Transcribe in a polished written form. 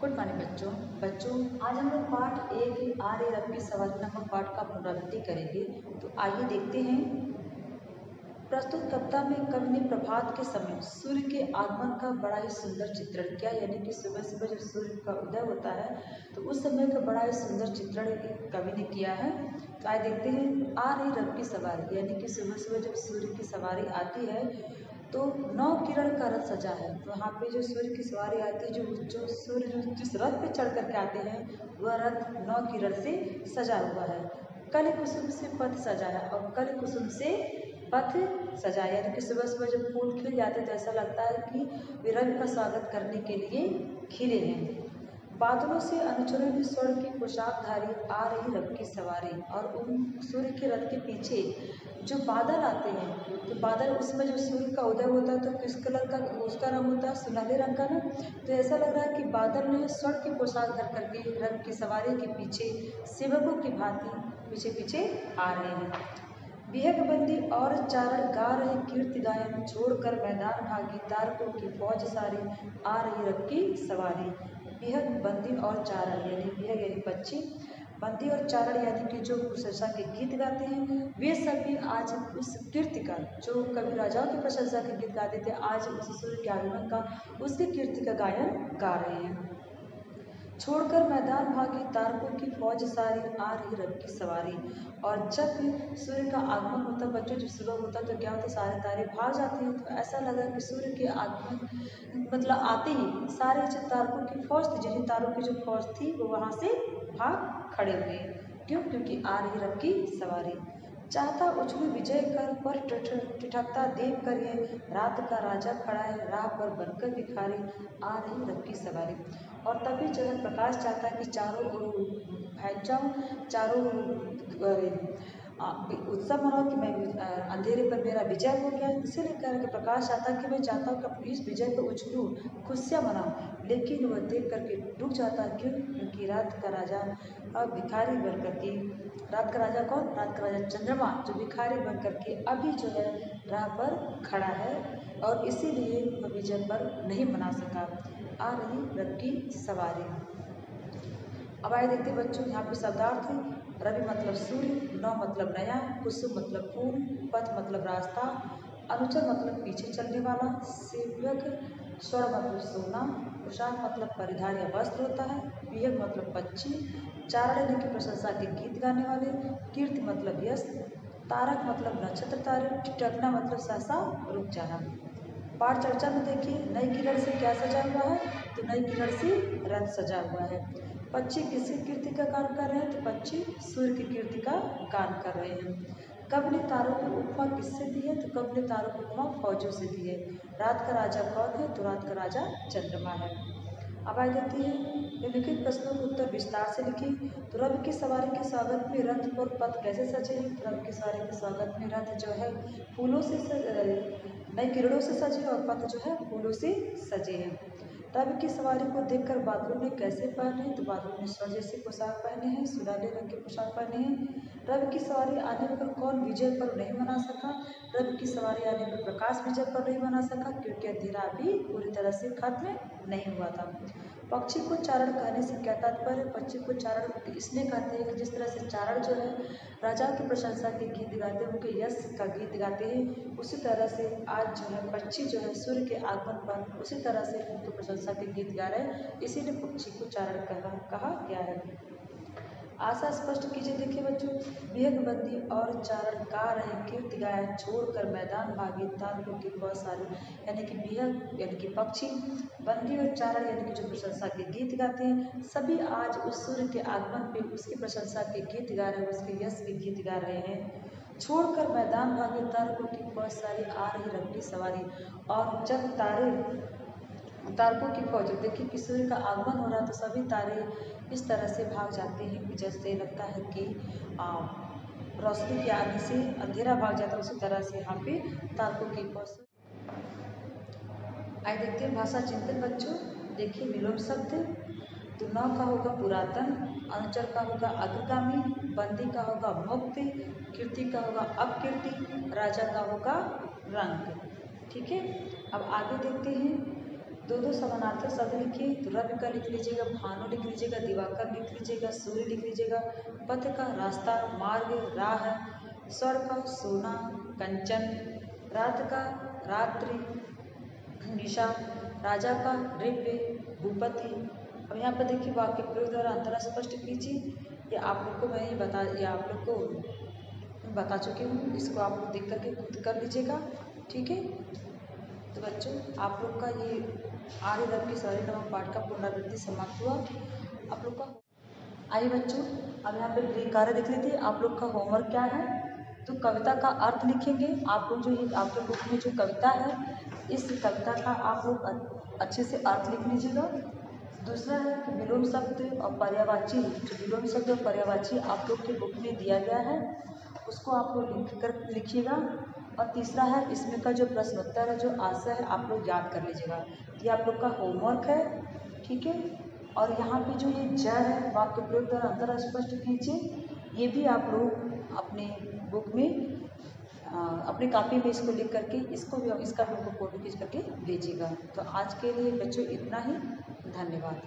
Good morning बच्चों आज हम लोग पाठ एक आ रही रब की सवारी नामक पाठ का पुनरावृत्ति करेंगे। तो आइए देखते हैं। प्रस्तुत कविता में कवि ने प्रभात के समय सूर्य के आगमन का बड़ा ही सुंदर चित्रण किया, यानी कि सुबह सुबह जब सूर्य का उदय होता है तो उस समय का बड़ा ही सुंदर चित्रण कवि ने किया है। तो आइए देखते हैं। आ रही रब की सवारी, यानी कि सुबह सुबह जब सूर्य की सवारी आती है तो 9 किरण का रथ सजा है। तो यहाँ पे जो सूर्य की सवारी आती है, जो सूर्य जिस रथ पे चढ़ करके आते हैं वह रथ 9 किरण से सजा हुआ है। कल कुसुम से पथ सजा है, और कल कुसुम से पथ सजा, यानी कि सुबह सुबह जब फूल खिल जाते हैं तो ऐसा लगता है कि वे रंग का स्वागत करने के लिए खिले हैं। बादलों से अनुचरण स्वर्ण की पोशाकधारी आ रही रब की सवारी, और उन सूर्य के रथ के पीछे जो बादल आते हैं तो बादल, उसमें जब सूर्य का उदय होता है तो किस कलर का उसका रंग होता है? सुनहरे रंग का ना। तो ऐसा लग रहा है कि बादल ने स्वर्ण की पोशाक धर करके रब की सवारी के पीछे सेवकों की भांति पीछे पीछे आ रहे हैं। विहग बंदी और चारण गा रहे कीर्ति गायन, छोड़कर मैदान भागी तारकों की फौज सारी आ रही रब की सवारी। विहग बंदी और चारण, यानी विहग यानी पक्षी, बंदी और चारण यानी कि जो प्रशंसा के गीत गाते हैं, वे सभी आज उस कीर्ति का, जो कवि राजाओं की प्रशंसा के गीत गाते थे, आज उस सूर्य के आगमन का, उसकी कीर्ति का गायन गा रहे हैं। छोड़कर मैदान भागी तारकों की फौज सारी आ रही रब की सवारी। और जब सूर्य का आगमन होता है बच्चों, जब सुबह होता है तो क्या होता है, सारे तारे भाग जाते हैं। तो ऐसा लगा कि सूर्य के आगमन मतलब आते ही सारे जो तारकों की फौज थी, जिन्हें तारों की जो फौज थी वो वहाँ से भाग खड़े हुए। क्यों? क्योंकि आ रही रब की सवारी। चाहता उछलू विजय कर पर ठिठकता देख कर ये रात का राजा खड़ा है, राह पर बनकर भिखारी आ रही रब की सवारी। और तभी जो है प्रकाश चाहता है कि चारों ओर फैल जाऊँ, चारों उत्सव मनाओ कि मैं अंधेरे पर मेरा विजय हो गया। इसीलिए कह रहे कि प्रकाश चाहता है कि मैं चाहता हूँ कि अपनी इस विजय को उछलूँ, खुशियाँ मनाऊँ, लेकिन वह देख करके रुक जाता है। क्यों? क्योंकि रात का राजा अब भिखारी बन करके, रात का राजा कौन? रात का राजा चंद्रमा, जो भिखारी बन करके अभी जो है राह पर खड़ा है, और इसीलिए वह विजय पर्व नहीं मना सका। आ रही रब की सवारी। अब आए देखते बच्चों, यहाँ पे शब्दार्थ। रवि मतलब सूर्य, नौ मतलब नया, कुसुम मतलब फूल, पथ मतलब रास्ता, अनुचर मतलब पीछे चलने वाला, सेवक स्वर्ण मतलब सोना, पोशाक मतलब परिधान या वस्त्र होता है, विहग मतलब पक्षी, चारण यानी कि प्रशंसा के गीत गाने वाले, कीर्ति मतलब यश, तारक मतलब नक्षत्र तारे, ठिठकना मतलब सहसा रुक जाना। पाठ चर्चा में देखिए, नई किरण से क्या सजा हुआ है? तो नई किरण से रथ सजा हुआ है। पक्षी किसकी कीर्ति का गान कर रहे हैं? तो पक्षी सूर्य की कीर्ति का गान कर रहे हैं। कवि ने तारों को उपमा किससे दी है? तो कवि ने तारों को उपमा फौजों से दी है। रात का राजा कौन है? तो रात का राजा चंद्रमा है। अब आ जाती है, निम्नलिखित प्रश्नों के उत्तर विस्तार से लिखिए। तो रब की सवारी के स्वागत में रथ और पथ कैसे सजे हैं? तो रब की सवारी के स्वागत में रथ जो है फूलों से नई किरणों से सजे, और पथ जो है फूलों से सजे हैं। रब की सवारी को देखकर बादलों ने कैसे पहने हैं? तो बादलों ने स्वर्ण जैसी पोशाक पहने हैं, सुनहरे रंग की पोशाक पहने हैं। रब की सवारी आने पर कौन विजय पर्व नहीं मना सका? रब की सवारी आने पर प्रकाश विजय पर्व नहीं मना सका, क्योंकि अंधेरा अभी पूरी तरह से खत्म नहीं हुआ था। पक्षी को चारण कहने से क्या तात्पर्य? पक्षी को चारण इसलिए कहते हैं कि जिस तरह से चारण जो है राजाओं की प्रशंसा के गीत गाते हैं, उनके यश का गीत गाते हैं, उसी तरह से आज जो है पक्षी जो है सूर्य के आगमन पर उसी तरह से उनकी प्रशंसा के गीत गा रहे हैं, इसीलिए पक्षी को चारण कहा गया है। आशा स्पष्ट कीजिए। देखिए बच्चों, विहंगबंदी और चारण गा रहे कीर्ति गायन, छोड़कर मैदान भागी तारकों की बहुत सारी, यानी कि विहंग यानी कि पक्षी, बंदी और चारण यानी कि जो प्रशंसा के गीत गाते हैं, सभी आज उस सूर्य के आगमन पे उसकी प्रशंसा के गीत गा रहे हैं, उसके यश के गीत गा रहे हैं। छोड़कर मैदान भागे तारकों की बहुत सारी आ रही रब की सवारी। और जब तारकों की फौज, देखिए कि सूर्य का आगमन हो रहा है तो सभी तारे इस तरह से भाग जाते हैं कि जैसे लगता है कि रोशनी के आने से अंधेरा भाग जाता है, उसी तरह से यहाँ पे तारकों की फौज। आइए देखते हैं भाषा चिंतन बच्चों। देखिए विलोम शब्द, तो नौ का होगा पुरातन, अनुचर का होगा अग्रगामी, बंदी का होगा मुक्त, कीर्ति का होगा अपकीर्ति, राजा का होगा रंग। ठीक है, अब आगे देखते हैं। दो समानार्थक शब्द लिखिए। तो रवि का लिख लीजिएगा, भानु लिख लीजिएगा, दिवाकर लिख लीजिएगा, सूर्य लिख लीजिएगा, पथ का रास्ता, मार्ग राह, स्वर का सोना कंचन, रात का रात्रि निशा, राजा का दिव्य भूपति। अब यहाँ पर देखिए वाक्य प्रयोग द्वारा अंतर स्पष्ट कीजिए। ये आप लोग को मैं ये आप लोग को बता चुकी हूँ, इसको आप लोग देख करके खुद कर लीजिएगा, ठीक है। तो बच्चों आप लोग का ये आर्य रव के सारे नामक पाठ का पुनरावृत्ति समाप्त हुआ। आप लोग का आइए बच्चों, अब यहाँ पे गृह कार्य देख लेते हैं। आप लोग का होमवर्क क्या है, तो कविता का अर्थ लिखेंगे। आप लोग जो ये आपके बुक में जो कविता है, इस कविता का आप लोग अच्छे से अर्थ लिख लीजिएगा। दूसरा है कि विलोम शब्द और पर्यायवाची, जो विलोम शब्द और पर्यायवाची आप लोग के बुक में दिया गया है, उसको आप लोग लिख कर लिखिएगा। और तीसरा है इसमें का जो प्रश्नोत्तर है, जो आंसर है, आप लोग याद कर लीजिएगा। ये आप लोग का होमवर्क है, ठीक है। और यहाँ पे जो ये जड़ है, वाक्य प्रयोग द्वारा अंतर स्पष्ट कीजिए, ये भी आप लोग अपने बुक में अपने कॉपी में इसको लिख करके इसको भी इसका भी हमको फोटो खींच करके भेजिएगा। तो आज के लिए बच्चों इतना ही, धन्यवाद।